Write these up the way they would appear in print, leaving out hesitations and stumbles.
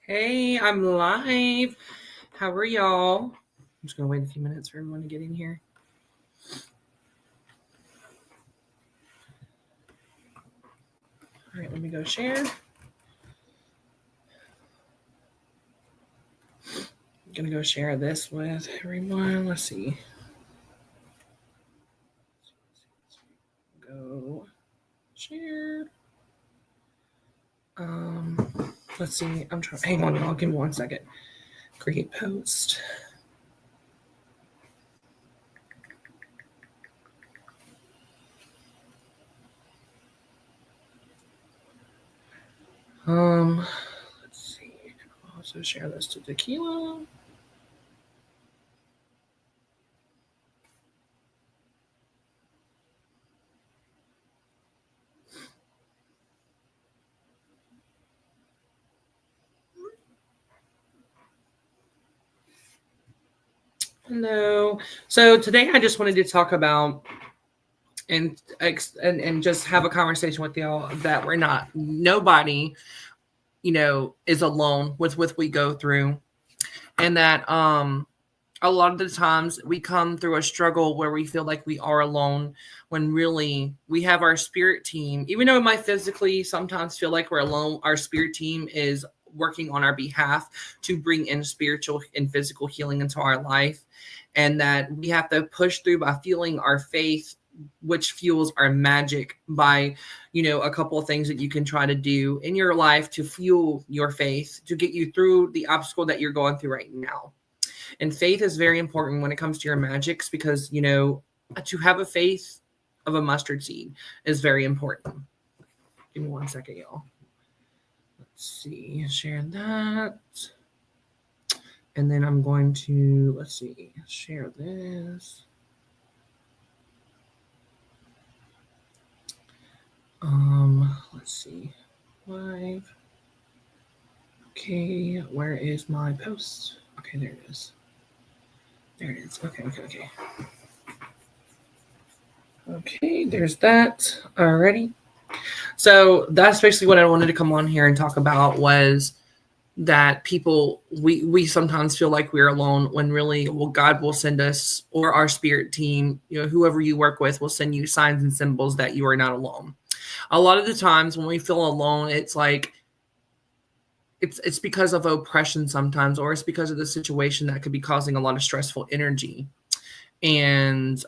Hey, I'm live. How are y'all? I'm just going to wait a few minutes for everyone to get in here. All right, let me go share. I'm going to go share this with everyone. Let's see. Go share. Let's see. I'm trying. Hang on, y'all. Give me 1 second. Create post. Let's see. I'll also share this to Tequila. Hello. So today I just wanted to talk about and just have a conversation with y'all that we're not nobody is alone with what we go through, and that a lot of the times we come through a struggle where we feel like we are alone when really we have our spirit team. Even though it might physically sometimes feel like we're alone, our spirit team is working on our behalf to bring in spiritual and physical healing into our life, and that we have to push through by feeling our faith, which fuels our magic by a couple of things that you can try to do in your life to fuel your faith to get you through the obstacle that you're going through right now. And faith is very important when it comes to your magics, because to have a faith of a mustard seed is very important. Give me 1 second, y'all. Let's see, share that. And then I'm going to, let's see, share this. Let's see, live. Okay, where is my post? Okay, there it is. There it is. Okay. Okay, there's that. Alrighty. So that's basically what I wanted to come on here and talk about, was that we sometimes feel like we're alone when really, well, God will send us, or our spirit team, whoever you work with will send you signs and symbols that you are not alone. A lot of the times when we feel alone, it's like it's because of oppression sometimes, or it's because of the situation that could be causing a lot of stressful energy. And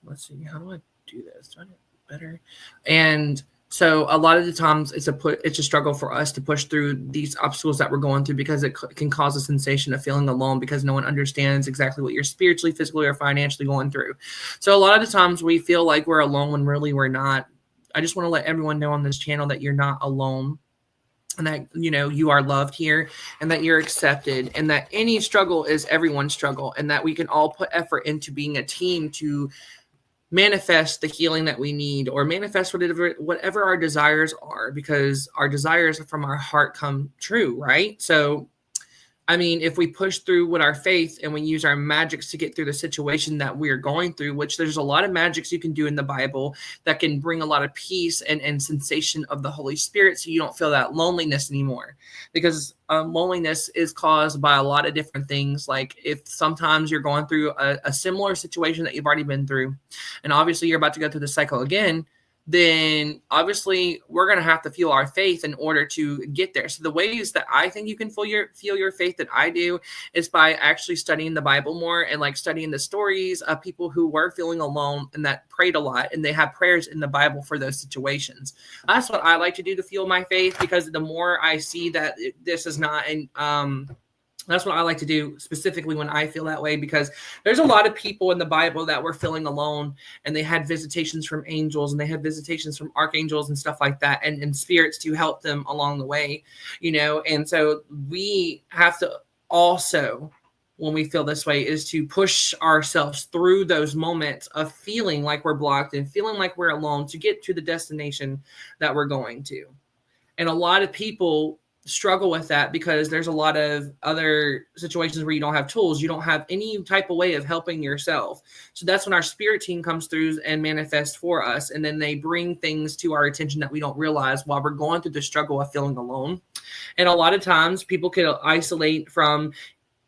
let's see, how do I do this? Do I do it better? And so a lot of the times it's a struggle for us to push through these obstacles that we're going through, because it can cause a sensation of feeling alone, because no one understands exactly what you're spiritually, physically, or financially going through. So a lot of the times we feel like we're alone when really we're not. I just want to let everyone know on this channel that you're not alone, and that you are loved here, and that you're accepted, and that any struggle is everyone's struggle, and that we can all put effort into being a team to manifest the healing that we need, or manifest whatever our desires are, because our desires from our heart come true, right? So I mean, if we push through with our faith and we use our magics to get through the situation that we're going through, which there's a lot of magics you can do in the Bible that can bring a lot of peace and sensation of the Holy Spirit, so you don't feel that loneliness anymore. Because loneliness is caused by a lot of different things. Like if sometimes you're going through a similar situation that you've already been through, and obviously you're about to go through the cycle again, then obviously we're going to have to feel our faith in order to get there. So the ways that I think you can feel your faith, that I do, is by actually studying the Bible more, and like studying the stories of people who were feeling alone and that prayed a lot, and they have prayers in the Bible for those situations. That's what I like to do to fuel my faith, because the more I see that this is not that's what I like to do specifically when I feel that way, because there's a lot of people in the Bible that were feeling alone, and they had visitations from angels, and they had visitations from archangels and stuff like that, and spirits to help them along the way, and so we have to also, when we feel this way, is to push ourselves through those moments of feeling like we're blocked and feeling like we're alone, to get to the destination that we're going to. And a lot of people struggle with that because there's a lot of other situations where you don't have tools. You don't have any type of way of helping yourself. So that's when our spirit team comes through and manifests for us. And then they bring things to our attention that we don't realize while we're going through the struggle of feeling alone. And a lot of times people could isolate from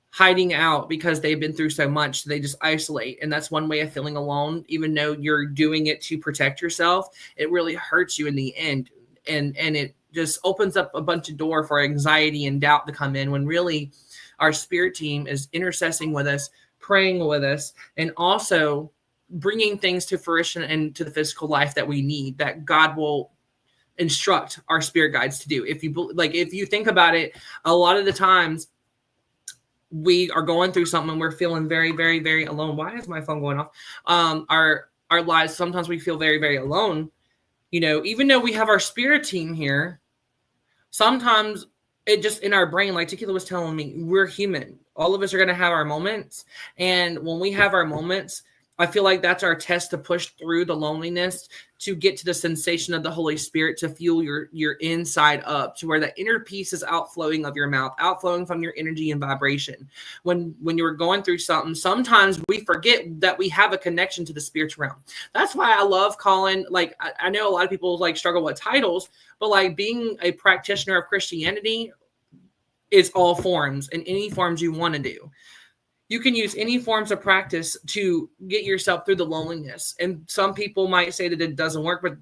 hiding out because they've been through so much. So they just isolate. And that's one way of feeling alone. Even though you're doing it to protect yourself, it really hurts you in the end. And it just opens up a bunch of door for anxiety and doubt to come in, when really our spirit team is intercessing with us, praying with us, and also bringing things to fruition and to the physical life that we need, that God will instruct our spirit guides to do. If you think about it, a lot of the times we are going through something and we're feeling very, very, very alone. Why is my phone going off? Our lives, sometimes we feel very, very alone. Even though we have our spirit team here, sometimes it just in our brain, like Tequila was telling me, we're human. All of us are going to have our moments. And when we have our moments, I feel like that's our test to push through the loneliness, to get to the sensation of the Holy Spirit, to fuel your inside up, to where that inner peace is outflowing of your mouth, outflowing from your energy and vibration. When you're going through something, sometimes we forget that we have a connection to the spiritual realm. That's why I love calling, I know a lot of people struggle with titles, but being a practitioner of Christianity is all forms, and any forms you want to do. You can use any forms of practice to get yourself through the loneliness. And some people might say that it doesn't work, but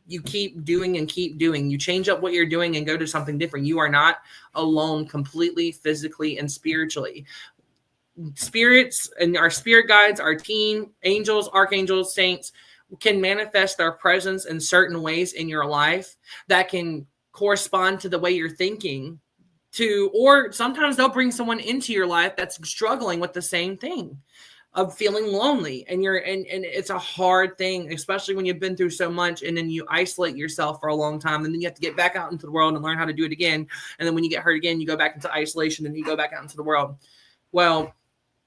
you keep doing and keep doing. You change up what you're doing and go to something different. You are not alone completely, physically, and spiritually. Spirits and our spirit guides, our team, angels, archangels, saints, can manifest their presence in certain ways in your life that can correspond to the way you're thinking. Or sometimes they'll bring someone into your life that's struggling with the same thing of feeling lonely. And it's a hard thing, especially when you've been through so much and then you isolate yourself for a long time. And then you have to get back out into the world and learn how to do it again. And then when you get hurt again, you go back into isolation and you go back out into the world. Well,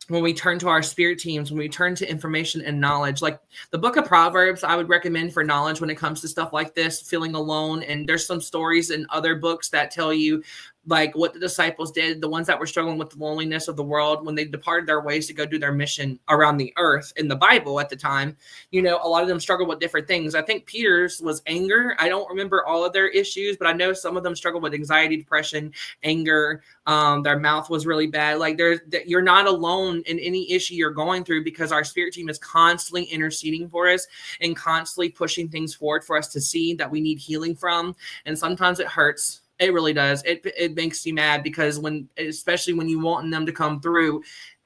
when we turn to our spirit teams, when we turn to information and knowledge, like the book of Proverbs, I would recommend for knowledge when it comes to stuff like this, feeling alone. And there's some stories in other books that tell you what the disciples did, the ones that were struggling with the loneliness of the world, when they departed their ways to go do their mission around the earth in the Bible at the time. A lot of them struggled with different things. I think Peter's was anger. I don't remember all of their issues, but I know some of them struggled with anxiety, depression, anger. Their mouth was really bad. You're not alone in any issue you're going through, because our spirit team is constantly interceding for us and constantly pushing things forward for us to see that we need healing from. And sometimes it hurts. It really does. It makes you mad, because especially when you want them to come through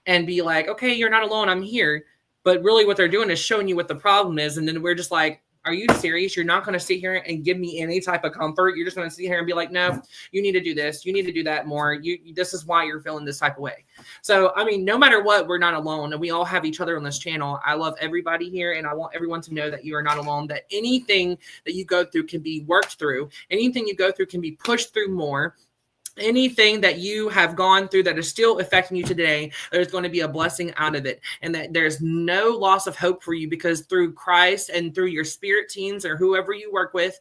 and be like, okay, you're not alone, I'm here. But really what they're doing is showing you what the problem is. And then we're just like, are you serious? You're not going to sit here and give me any type of comfort. You're just going to sit here and be like, no, you need to do this. You need to do that more. This is why you're feeling this type of way. So, no matter what, we're not alone. And we all have each other on this channel. I love everybody here. And I want everyone to know that you are not alone, that anything that you go through can be worked through. Anything you go through can be pushed through more. Anything that you have gone through that is still affecting you today, there's going to be a blessing out of it, and that there's no loss of hope for you, because through Christ and through your spirit teams or whoever you work with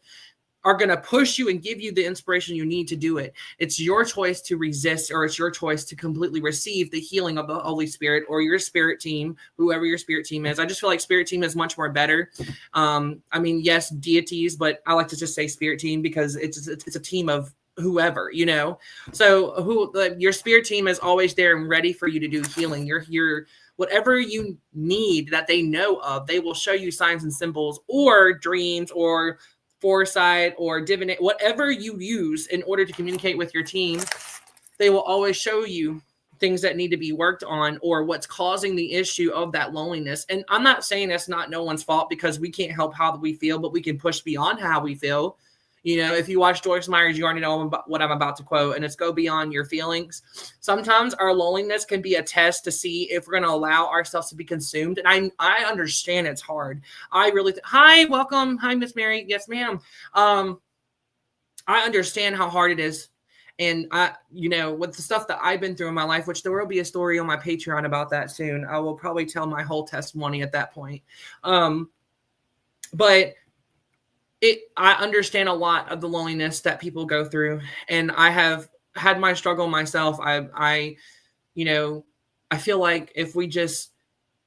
are going to push you and give you the inspiration you need to do it. It's your choice to resist, or it's your choice to completely receive the healing of the Holy Spirit or your spirit team, whoever your spirit team is. I just feel like spirit team is much more better. Yes, deities, but I like to just say spirit team, because it's a team of whoever, so your spirit team is always there and ready for you to do healing. You're whatever you need that they know of, they will show you signs and symbols or dreams or foresight or divinate, whatever you use in order to communicate with your team. They will always show you things that need to be worked on, or what's causing the issue of that loneliness. And I'm not saying that's not no one's fault, because we can't help how we feel, but we can push beyond how we feel. If you watch Joyce Myers, you already know what I'm about to quote, and it's go beyond your feelings. Sometimes our loneliness can be a test to see if we're going to allow ourselves to be consumed. And I understand it's hard. I really, hi, welcome. Hi, Miss Mary. Yes, ma'am. I understand how hard it is. And with the stuff that I've been through in my life, which there will be a story on my Patreon about that soon. I will probably tell my whole testimony at that point. But I understand a lot of the loneliness that people go through, and I have had my struggle myself. You know, I feel like if we just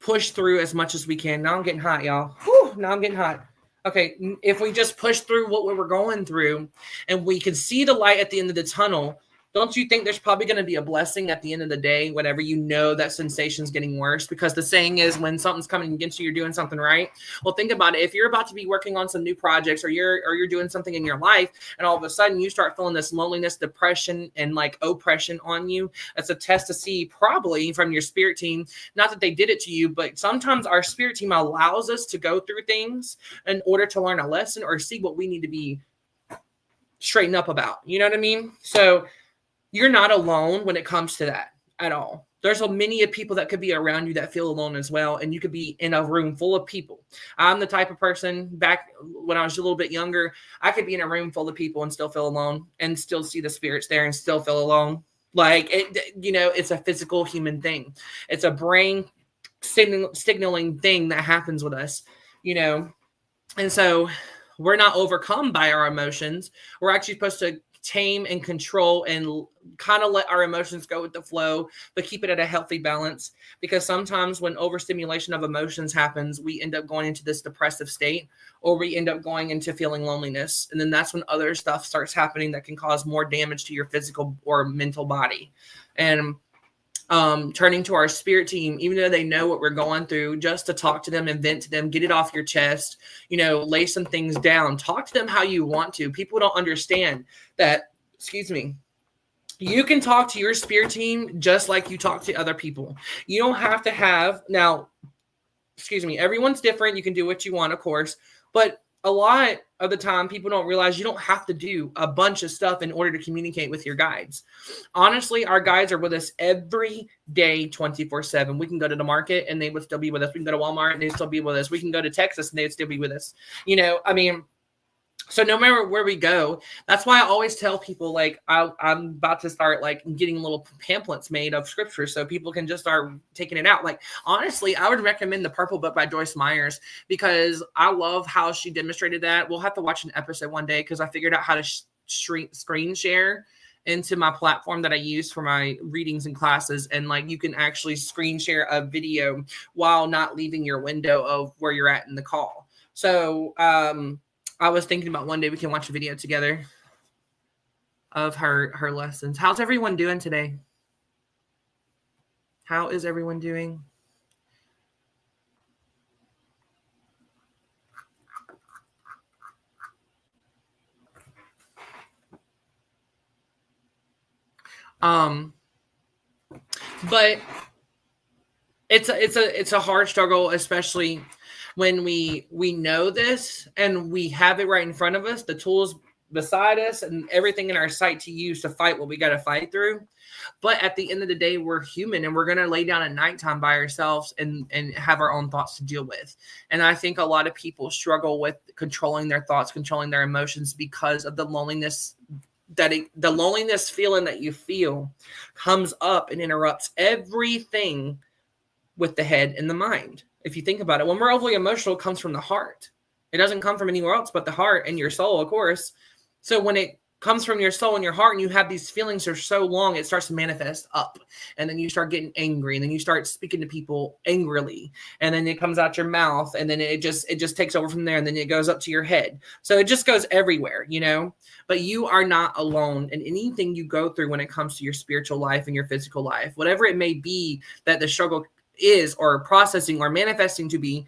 push through as much as we can. Now I'm getting hot, y'all. Whew, now I'm getting hot. Okay, if we just push through what we were going through and we can see the light at the end of the tunnel, don't you think there's probably going to be a blessing at the end of the day whenever you know that sensation's getting worse? Because the saying is when something's coming against you, you're doing something right. Well, think about it. If you're about to be working on some new projects or you're doing something in your life and all of a sudden you start feeling this loneliness, depression, and like oppression on you, that's a test to see probably from your spirit team. Not that they did it to you, but sometimes our spirit team allows us to go through things in order to learn a lesson or see what we need to be straightened up about. You know what I mean? So you're not alone when it comes to that at all. There's so many of people that could be around you that feel alone as well. And you could be in a room full of people. I'm the type of person back when I was a little bit younger, I could be in a room full of people and still feel alone and still see the spirits there and still feel alone. Like, it's a physical human thing. It's a brain signaling thing that happens with us, And so we're not overcome by our emotions. We're actually supposed to tame and control and kind of let our emotions go with the flow, but keep it at a healthy balance. Because sometimes when overstimulation of emotions happens, we end up going into this depressive state, or we end up going into feeling loneliness. And then that's when other stuff starts happening that can cause more damage to your physical or mental body. And turning to our spirit team, even though they know what we're going through, just to talk to them and vent to them, get it off your chest, lay some things down, talk to them how you want to. People don't understand that, you can talk to your spirit team just like you talk to other people. You don't have to have, everyone's different. You can do what you want, of course, but a lot of the time people don't realize you don't have to do a bunch of stuff in order to communicate with your guides. Honestly, our guides are with us every day, 24/7. We can go to the market and they would still be with us. We can go to Walmart and they'd still be with us. We can go to Texas and they'd still be with us. So no matter where we go, that's why I always tell people, like, I'm about to start like getting little pamphlets made of scripture so people can just start taking it out. Like, honestly, I would recommend The Purple Book by Joyce Myers because I love how she demonstrated that. We'll have to watch an episode one day because I figured out how to screen share into my platform that I use for my readings and classes. And like, you can actually screen share a video while not leaving your window of where you're at in the call. So, I was thinking about one day we can watch a video together of her lessons. How's everyone doing today? How is everyone doing? But it's a hard struggle, especially when we know this and we have it right in front of us, the tools beside us and everything in our sight to use to fight what we got to fight through. But at the end of the day, we're human and we're going to lay down at nighttime by ourselves and have our own thoughts to deal with. And I think a lot of people struggle with controlling their thoughts, controlling their emotions because of the loneliness the loneliness feeling that you feel comes up and interrupts everything with the head and the mind. If you think about it, when we're overly emotional, it comes from the heart. It doesn't come from anywhere else but the heart and your soul, of course. So when it comes from your soul and your heart and you have these feelings for so long, it starts to manifest up. And then you start getting angry and then you start speaking to people angrily. And then it comes out your mouth and then it just takes over from there. And then it goes up to your head. So it just goes everywhere, but you are not alone in anything you go through when it comes to your spiritual life and your physical life, whatever it may be that the struggle is or processing or manifesting to be.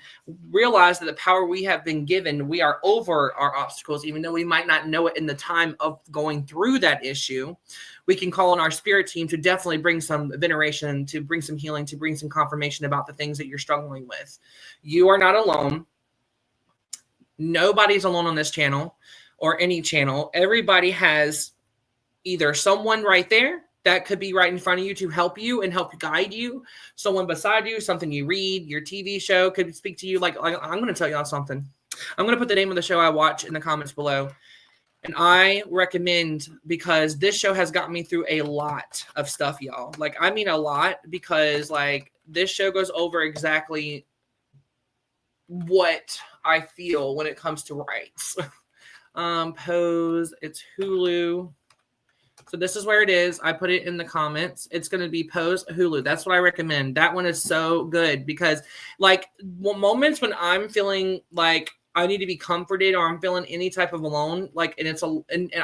Realize that the power we have been given, we are over our obstacles, even though we might not know it in the time of going through that issue. We can call on our spirit team to definitely bring some veneration, to bring some healing, to bring some confirmation about the things that you're struggling with. You are not alone. Nobody's alone on this channel or any channel. Everybody has either someone right there that could be right in front of you to help you and help guide you. Someone beside you, something you read, your TV show could speak to you. Like I'm going to tell y'all something. I'm going to put the name of the show I watch in the comments below. And I recommend, because this show has gotten me through a lot of stuff, y'all. Like, I mean a lot, because like this show goes over exactly what I feel when it comes to rights. Pose. It's Hulu. So this is where it is. I put it in the comments. It's going to be Pose Hulu. That's what I recommend. That one is so good because like moments when I'm feeling like I need to be comforted or I'm feeling any type of alone, like, and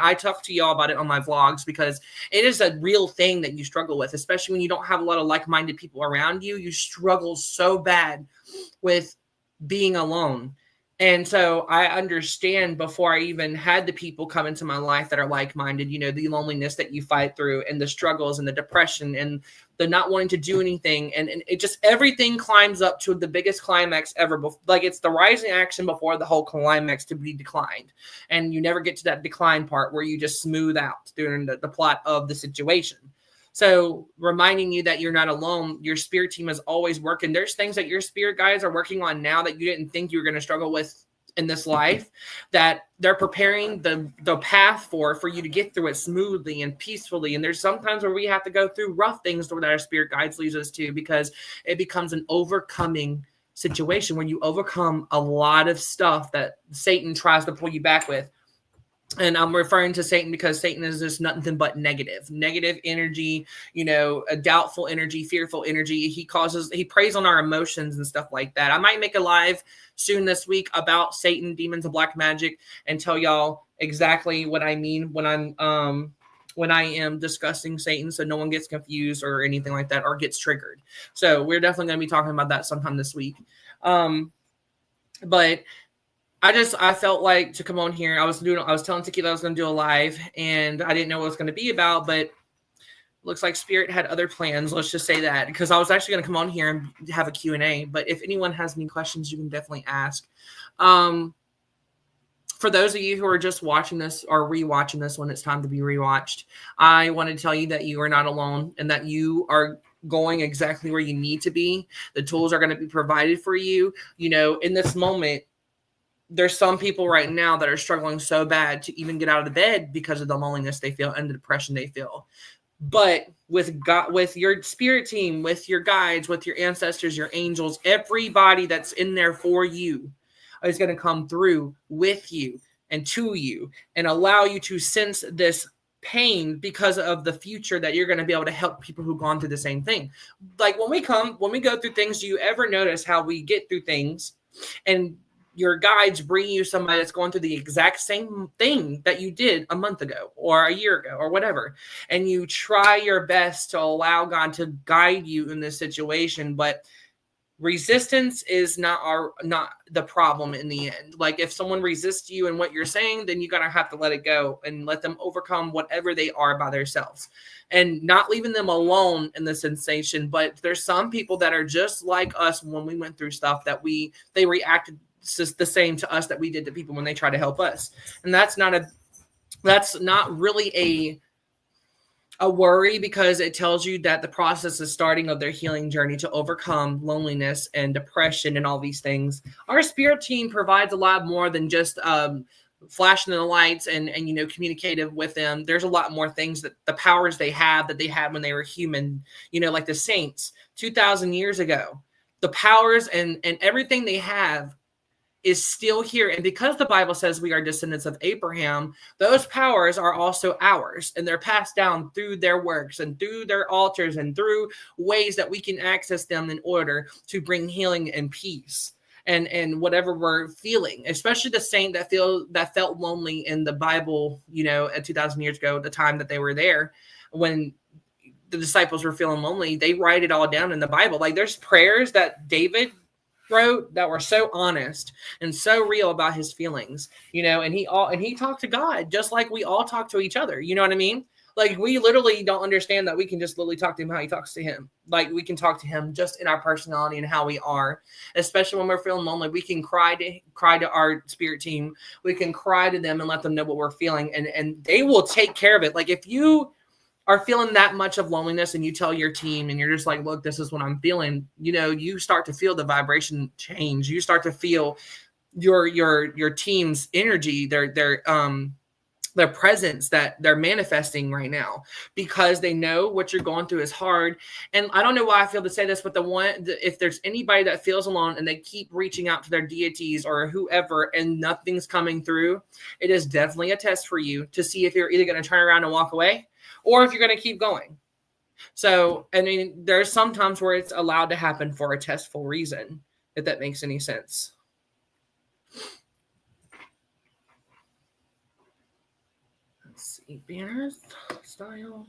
I talk to y'all about it on my vlogs because it is a real thing that you struggle with, especially when you don't have a lot of like-minded people around you. You struggle so bad with being alone. And so I understand before I even had the people come into my life that are like-minded, you know, the loneliness that you fight through and the struggles and the depression and the not wanting to do anything. And it just, everything climbs up to the biggest climax ever. Like it's the rising action before the whole climax to be declined. And you never get to that decline part where you just smooth out during the plot of the situation. So reminding you that you're not alone, your spirit team is always working. There's things that your spirit guides are working on now that you didn't think you were going to struggle with in this life, that they're preparing the path for you to get through it smoothly and peacefully. And there's sometimes where we have to go through rough things that our spirit guides leads us to, because it becomes an overcoming situation when you overcome a lot of stuff that Satan tries to pull you back with. And I'm referring to Satan because Satan is just nothing but negative energy, you know, a doubtful energy, fearful energy. He preys on our emotions and stuff like that. I might make a live soon this week about Satan, demons, and black magic and tell y'all exactly what I mean when I am discussing Satan, so no one gets confused or anything like that or gets triggered. So we're definitely going to be talking about that sometime this week. But I felt like to come on here. I was telling Tiki that I was going to do a live, and I didn't know what it was going to be about, but looks like Spirit had other plans. Let's just say that, because I was actually going to come on here and have a Q&A. But if anyone has any questions, you can definitely ask. For those of you who are just watching this or rewatching this when it's time to be rewatched, I want to tell you that you are not alone and that you are going exactly where you need to be. The tools are going to be provided for you. You know, in this moment, there's some people right now that are struggling so bad to even get out of the bed because of the loneliness they feel and the depression they feel. But with God, with your spirit team, with your guides, with your ancestors, your angels, everybody that's in there for you is going to come through with you and to you and allow you to sense this pain because of the future that you're going to be able to help people who've gone through the same thing. Like when we go through things, do you ever notice how we get through things and your guides bring you somebody that's going through the exact same thing that you did a month ago or a year ago or whatever. And you try your best to allow God to guide you in this situation. But resistance is not the problem in the end. Like if someone resists you in what you're saying, then you're going to have to let it go and let them overcome whatever they are by themselves and not leaving them alone in the sensation. But there's some people that are just like us when we went through stuff that they reacted just the same to us that we did to people when they try to help us. And that's not really a worry, because it tells you that the process is starting of their healing journey to overcome loneliness and depression and all these things. Our spirit team provides a lot more than just flashing the lights and you know, communicative with them. There's a lot more things, that the powers they have that they had when they were human, you know, like the saints 2,000 years ago, the powers and everything they have is still here. And because the Bible says we are descendants of Abraham, those powers are also ours, and they're passed down through their works and through their altars and through ways that we can access them in order to bring healing and peace and whatever we're feeling, especially the saint that felt lonely in the Bible, you know, at 2,000 years ago, the time that they were there, when the disciples were feeling lonely, they write it all down in the Bible. Like there's prayers that David wrote that were so honest and so real about his feelings, you know, and he talked to God just like we all talk to each other. You know what I mean? Like we literally don't understand that we can just literally talk to him how he talks to him. Like we can talk to him just in our personality and how we are, especially when we're feeling lonely. We can cry to our spirit team. We can cry to them and let them know what we're feeling, and they will take care of it. Like if you are feeling that much of loneliness and you tell your team and you're just like, look, this is what I'm feeling, you know, you start to feel the vibration change. You start to feel your team's energy, their their presence that they're manifesting right now, because they know what you're going through is hard. And I don't know why I feel to say this, but if there's anybody that feels alone and they keep reaching out to their deities or whoever and nothing's coming through, it is definitely a test for you to see if you're either going to turn around and walk away or if you're going to keep going. So, I mean, there's some times where it's allowed to happen for a testful reason, if that makes any sense. Let's see, banners, style.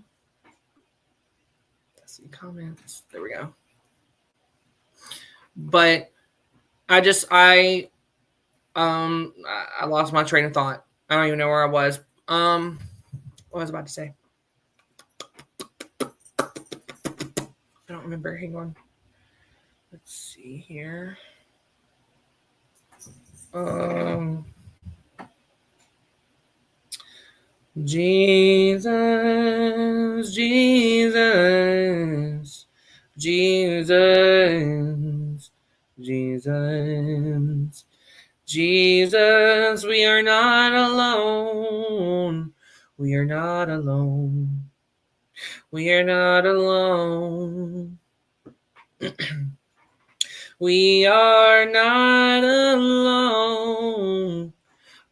Let's see, comments. There we go. But I lost my train of thought. I don't even know where I was. What was I about to say? I don't remember. Hang on. Let's see here. Jesus, Jesus, Jesus, Jesus, Jesus, we are not alone. We are not alone. We are not alone. We are not alone.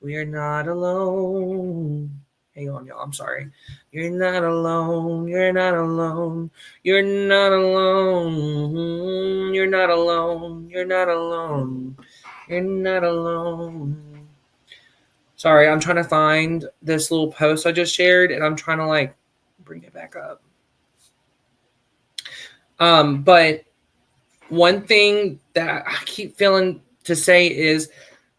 We are not alone. Hang on, y'all. I'm sorry. You're not alone. You're not alone. You're not alone. You're not alone. You're not alone. You're not alone. Sorry, I'm trying to find this little post I just shared, and I'm trying to bring it back up. But one thing that I keep feeling to say is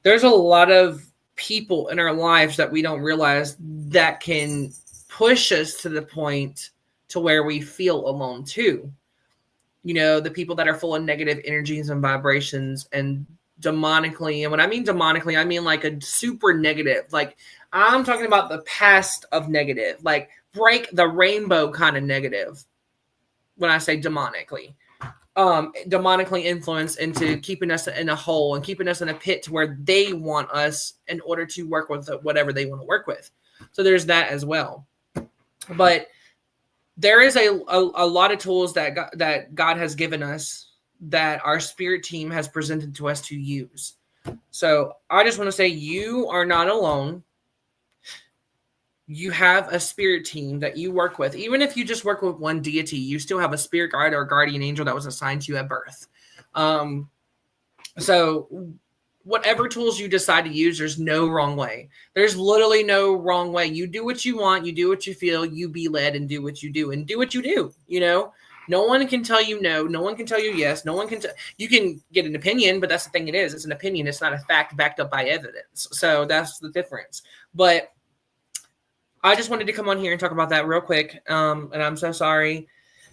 there's a lot of people in our lives that we don't realize that can push us to the point to where we feel alone too. You know, the people that are full of negative energies and vibrations and demonically. And when I mean demonically, I mean like a super negative. Like I'm talking about the past of negative, like break the rainbow kind of negative. When I say demonically. Demonically influenced into keeping us in a hole and keeping us in a pit to where they want us in order to work with whatever they want to work with. So there's that as well. But there is a lot of tools that God has given us that our spirit team has presented to us to use. So I just want to say you are not alone. You have a spirit team that you work with. Even if you just work with one deity, you still have a spirit guide or guardian angel that was assigned to you at birth. So whatever tools you decide to use, there's no wrong way. There's literally no wrong way. You do what you want, you do what you feel, you be led and do what you do and do what you do. You know, no one can tell you no. No one can tell you yes. No one can you can get an opinion, but that's the thing. It's an opinion. It's not a fact backed up by evidence. So that's the difference. But I just wanted to come on here and talk about that real quick. And I'm so sorry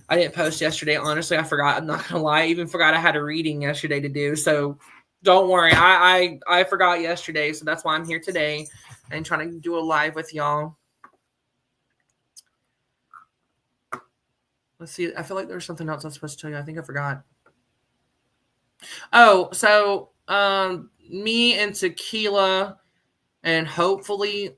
I didn't post yesterday. Honestly, I forgot. I'm not going to lie. I even forgot I had a reading yesterday to do. So don't worry. I forgot yesterday. So that's why I'm here today and trying to do a live with y'all. Let's see. I feel like there's something else I was supposed to tell you. I think I forgot. Oh, so me and Tequila and hopefully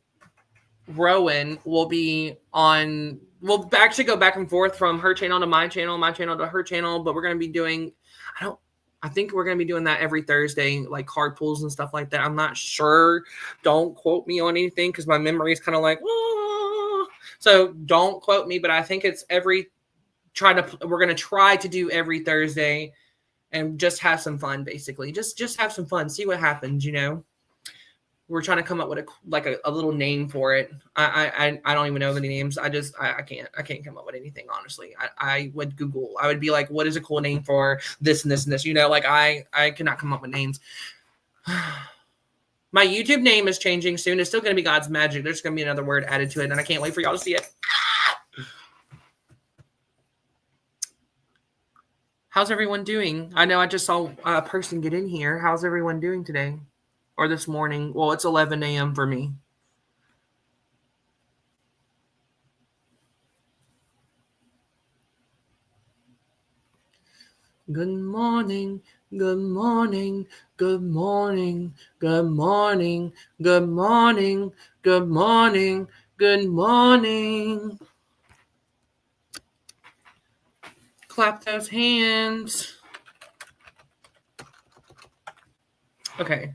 Rowan will be on. We'll actually go back and forth from her channel to my channel to her channel, but we're going to be doing. I think we're going to be doing that every Thursday, like card pulls and stuff like that. I'm not sure. Don't quote me on anything because my memory is kind of like. Ah. So don't quote me, but I think it's we're going to try to do every Thursday, and just have some fun. Basically, just have some fun. See what happens. You know. We're trying to come up with a little name for it. I don't even know the names. I can't come up with anything, honestly. I would Google. I would be like, what is a cool name for this and this and this? You know, like I cannot come up with names. My YouTube name is changing soon. It's still going to be God's Magic. There's going to be another word added to it, and I can't wait for y'all to see it. How's everyone doing? I know I just saw a person get in here. How's everyone doing today? Or this morning. Well, it's 11 a.m. for me. Good morning. Good morning, good morning, good morning, good morning, good morning, good morning. Clap those hands. Okay,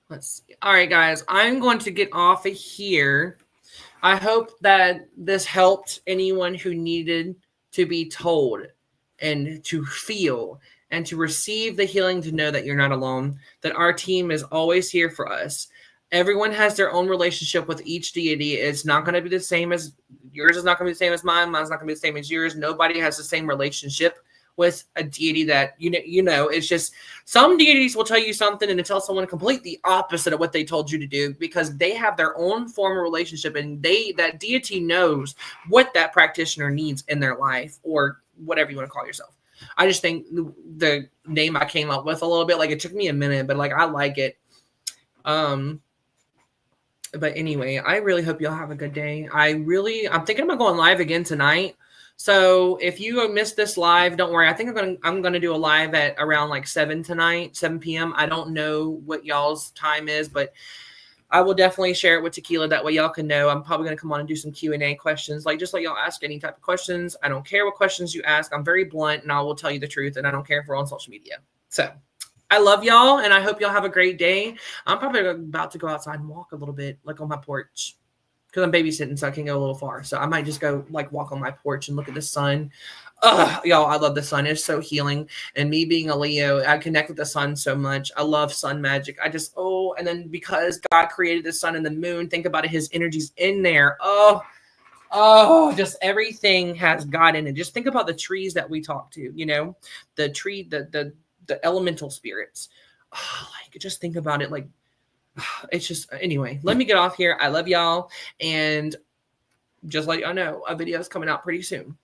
let's see. All right, guys, I'm going to get off of here. I hope that this helped anyone who needed to be told and to feel and to receive the healing, to know that you're not alone, that our team is always here for us. Everyone has their own relationship with each deity. It's not going to be the same as yours, is not going to be the same as mine. Mine's not going to be the same as yours. Nobody has the same relationship with a deity that it's just some deities will tell you something and to tell someone completely opposite of what they told you to do, because they have their own form of relationship, and that deity knows what that practitioner needs in their life, or whatever you want to call yourself. I just think the name I came up with a little bit, like, it took me a minute, but like, I like it. But anyway, I really hope y'all have a good day. I'm thinking about going live again tonight. So if you missed this live, don't worry. I think I'm gonna do a live at around like 7 tonight, 7 p.m. I don't know what y'all's time is, but I will definitely share it with Tequila. That way y'all can know. I'm probably gonna come on and do some Q&A questions. Like, just let y'all ask any type of questions. I don't care what questions you ask. I'm very blunt and I will tell you the truth, and I don't care if we're on social media. So I love y'all, and I hope y'all have a great day. I'm probably about to go outside and walk a little bit, like on my porch, because I'm babysitting, so I can go a little far. So I might just go like walk on my porch and look at the sun. Y'all, I love the sun. It's so healing. And me being a Leo, I connect with the sun so much. I love sun magic. And then because God created the sun and the moon, think about it, his energy's in there. Just everything has God in it. Just think about the trees that we talk to, the tree, the elemental spirits. Like, just think about it. Like, it's just, anyway, let me get off here. I love y'all. And just let y'all know, a video is coming out pretty soon,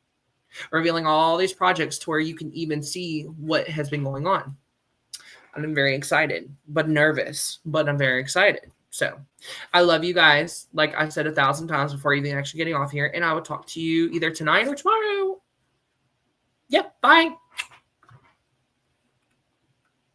revealing all these projects to where you can even see what has been going on. And I'm very excited, but nervous, but I'm very excited. So I love you guys. Like I said 1,000 times before even actually getting off here, and I will talk to you either tonight or tomorrow. Yep. Bye.